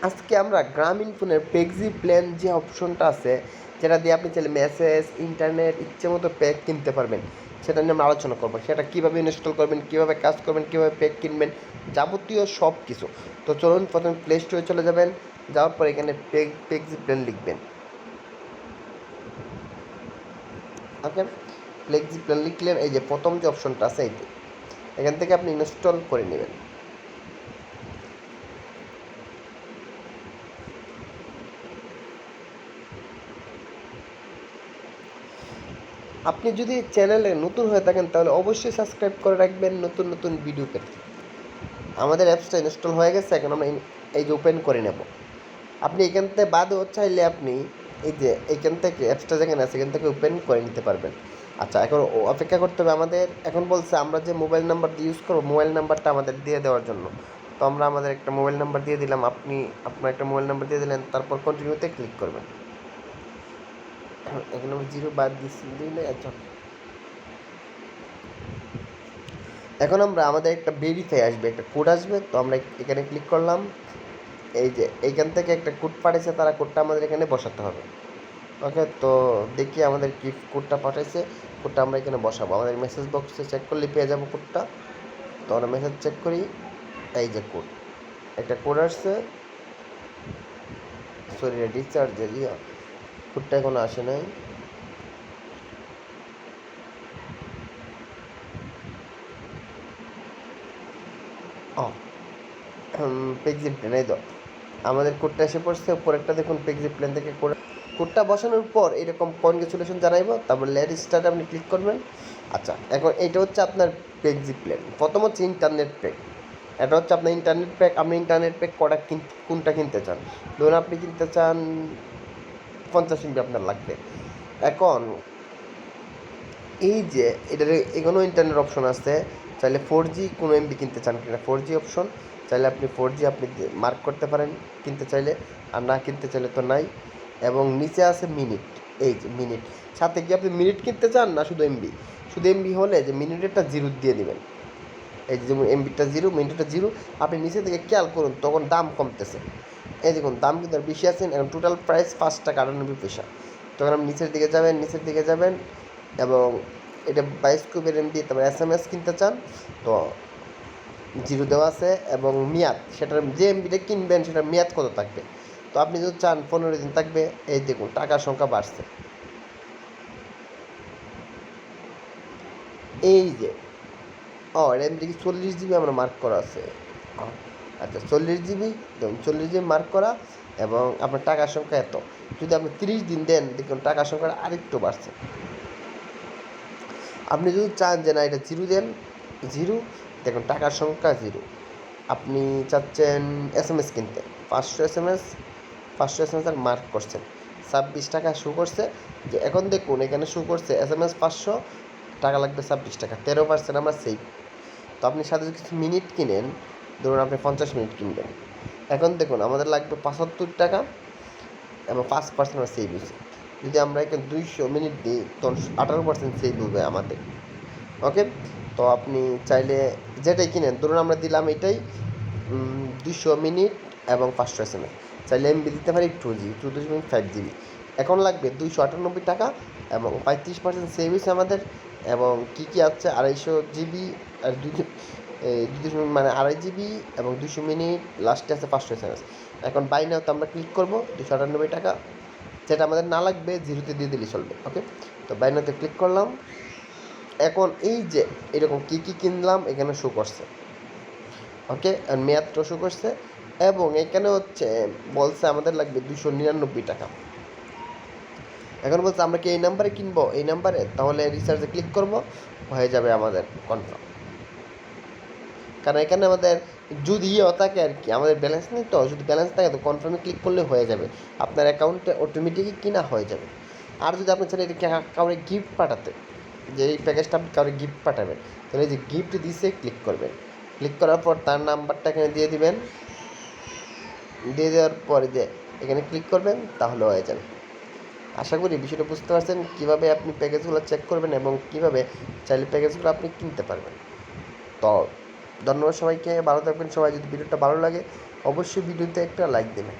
আজকে আমরা গ্রামীণ ফোনের ফ্লেক্সি প্ল্যান যে অপশনটা আছে, যেটা দিয়ে আপনি চাইলে মেসেজ, ইন্টারনেট ইচ্ছে মতো প্যাক কিনতে পারবেন, সেটা নিয়ে আমরা আলোচনা করবো। সেটা কীভাবে ইনস্টল করবেন, কীভাবে কাজ করবেন, কীভাবে প্যাক কিনবেন, যাবতীয় সব কিছু। তো চলুন প্রথমে প্লে স্টোরে চলে যাবেন, যাওয়ার পর এখানে ফ্লেক্সি প্ল্যান লিখবেন। ওকে, ফ্লেক্সি প্ল্যান লিখলেন, এই যে প্রথম যে অপশনটা আছে এইটি, এখান থেকে আপনি ইনস্টল করে নেবেন। আপনি যদি চ্যানেলে নতুন হয়ে থাকেন তাহলে অবশ্যই সাবস্ক্রাইব করে রাখবেন নতুন নতুন ভিডিও পেতে। আমাদের অ্যাপসটা ইনস্টল হয়ে গেছে, এখন আমরা এই যে ওপেন করে নেব। আপনি এখান থেকে বাদেও চাইলে আপনি এই যে এইখান থেকে অ্যাপসটা যেখানে আছে এখান থেকে ওপেন করে নিতে পারবেন। আচ্ছা, এখন অপেক্ষা করতে হবে আমাদের। এখন বলছে আমরা যে মোবাইল নাম্বার দিয়ে ইউজ করবো, মোবাইল নাম্বারটা আমাদের দিয়ে দেওয়ার জন্য। তো আমরা আমাদের একটা মোবাইল নাম্বার দিয়ে দিলাম, আপনি আপনার একটা মোবাইল নাম্বার দিয়ে দিলেন, তারপর কন্টিনিউতে ক্লিক করবেন। এখন আমরা 0 বাদ দিলে আচ্ছা, এখন আমরা আমাদের একটা ভেরিফাই আসবে, একটা কোড আসবে। তো আমরা এখানে ক্লিক করলাম, এই যে এইখান থেকে একটা কোড পাঠিয়েছে, তারা কোডটা আমাদের এখানে বসাতে হবে। ওকে, তো দেখি আমাদের কি কোডটা পাঠাইছে। কোডটা আমরা এখানে বসাবো, আমাদের মেসেজ বক্সে চেক করলে পেয়ে যাবো কোডটা। তো আমরা মেসেজ চেক করি, এই যে কোড, একটা কোড আসছে। সরি, রিচার্জের কোডটা এখনো আসে নাই। ও, পেক্সিট প্ল্যান, এই তো আমাদের কোডটা এসে পড়ছে। উপর একটা দেখুন পেক্সিট প্ল্যান থেকে কোডটা বসানোর পর এরকম কনগ্রেচুলেশন জানাইব, তারপর লেট স্টার্ট আপনি ক্লিক করবেন। আচ্ছা, এখন এটা হচ্ছে আপনার পেক্সিট প্ল্যান। প্রথম হচ্ছে ইন্টারনেট প্যাক, এটা হচ্ছে আপনার ইন্টারনেট প্যাক। আপনি ইন্টারনেট প্যাক কোনটা কিনতে চান? ধরুন আপনি কিনতে চান 50 MB আপনার লাগবে। এখন এই যে এটার এখানেও ইন্টারনেট অপশন আছে, চাইলে 4G কোনো এমবি কিনতে চান কিনা 4G অপশন, চাইলে আপনি 4G আপনি মার্ক করতে পারেন কিনতে চাইলে, আর না কিনতে চাইলে তো নাই। এবং নিচে আছে মিনিট, এই যে মিনিট, সাথে কি আপনি মিনিট কিনতে চান না শুধু এমবি? শুধু এমবি হলে যে মিনিটেরটা 0 দিয়ে দিবেন, এই যে যেমন এমবিটা 0, মিনিটটা 0। আপনি নিচে থেকে খেয়াল করুন তখন দাম কমতেছে, এই দেখুন দাম কিন্তু আর বেশি আছেন। এখন টোটাল প্রাইস 5 টাকা 98 পয়সা। তখন আপনি নিচের দিকে যাবেন এবং এটা 22 MB, তারপর SMS কিনতে চান তো 0 দেওয়া আছে, এবং মেয়াদ, সেটার যে এমবিটা কিনবেন সেটার মেয়াদ কত থাকবে। তো আপনি যদি চান 15 দিন থাকবে, এই দেখুন টাকার সংখ্যা বাড়ছে, এই যে এটা এমবি কি 40 GB আমরা মার্ক করা আছে। আচ্ছা, 40 GB, দেখুন 40 GB মার্ক করা, এবং আপনার টাকার সংখ্যা এত। যদি আপনি 30 দিন দেন দেখুন টাকার সংখ্যাটা আরেকটু বাড়ছে। আপনি যদি চান যে না এটা 0 দেন, 0, দেখুন টাকার সংখ্যা 0। আপনি চাচ্ছেন SMS কিনতে, 500 SMS আর মার্ক করছেন 26 টাকা শো করছে। যে এখন দেখুন এখানে শো করছে SMS 500, টাকা লাগবে 26 টাকা, 13% আমরা সেভ। তো আপনি সাথে যদি কিছু মিনিট কিনেন, ধরুন আপনি 50 মিনিট কিনবেন, এখন দেখুন আমাদের লাগবে 75 টাকা, এবং 5% আমরা সেভ হয়েছে। যদি আমরা এখানে 200 মিনিট দিই তখন 18% সেভ হবে আমাদের। ওকে, তো আপনি চাইলে যেটাই কিনেন, ধরুন আমরা দিলাম এটাই 200 মিনিট এবং 500 SMS, চাইলে এমবি দিতে পারি 2G, 2.5 GB। এখন লাগবে 298 টাকা, এবং 35% সেভ হয়েছে আমাদের। এবং কী কী আছে, 250 GB আর 200 মানে 2.5 GB এবং 200 মিনিট, লাস্টে আছে 500 SMS। এখন বাই নাওতে আমরা ক্লিক করবো, 298 টাকা, যেটা আমাদের না লাগবে 0-তে দিয়ে দিলে চলবে। ওকে, তো বাই নাওতে ক্লিক করলাম। এখন এই যে এরকম কী কী কিনলাম এখানে শো করছে। ওকে, আর মেয়াদটা শো করছে, এবং এখানে হচ্ছে বলছে আমাদের লাগবে 299 টাকা। এখন বলছে আমরা কি এই নাম্বারে কিনবো, এই নাম্বারে, তাহলে রিচার্জে ক্লিক করব, হয়ে যাবে আমাদের কনফার্ম। কারণ এখানে আমাদের যদি থাকে আর কি, আমাদের ব্যালেন্স নেই, তো যদি ব্যালেন্স থাকে তো কনফার্মে ক্লিক করলে হয়ে যাবে, আপনার অ্যাকাউন্টে অটোমেটিকই কিনা হয়ে যাবে। আর যদি আপনি চান এটা কাউকে গিফট পাঠাতে, যে এই প্যাকেজটা আপনি কাউকে গিফট পাঠাবেন, তাহলে এই যে গিফট দিছে ক্লিক করবেন। ক্লিক করার পর তার নাম্বারটা এখানে দিয়ে দিবেন, দিয়ে দেওয়ার পরে যে এখানে ক্লিক করবেন, তাহলে হয়ে যাবে। আশা করি বিষয়টা বুঝতে পারছেন কীভাবে আপনি প্যাকেজগুলো চেক করবেন এবং কীভাবে চাইলে প্যাকেজগুলো আপনি কিনতে পারবেন। তো ধন্যবাদ সবাইকে, ভালো থাকবেন সবাই। যদি ভিডিওটা ভালো লাগে অবশ্যই ভিডিওতে একটা লাইক দেবেন।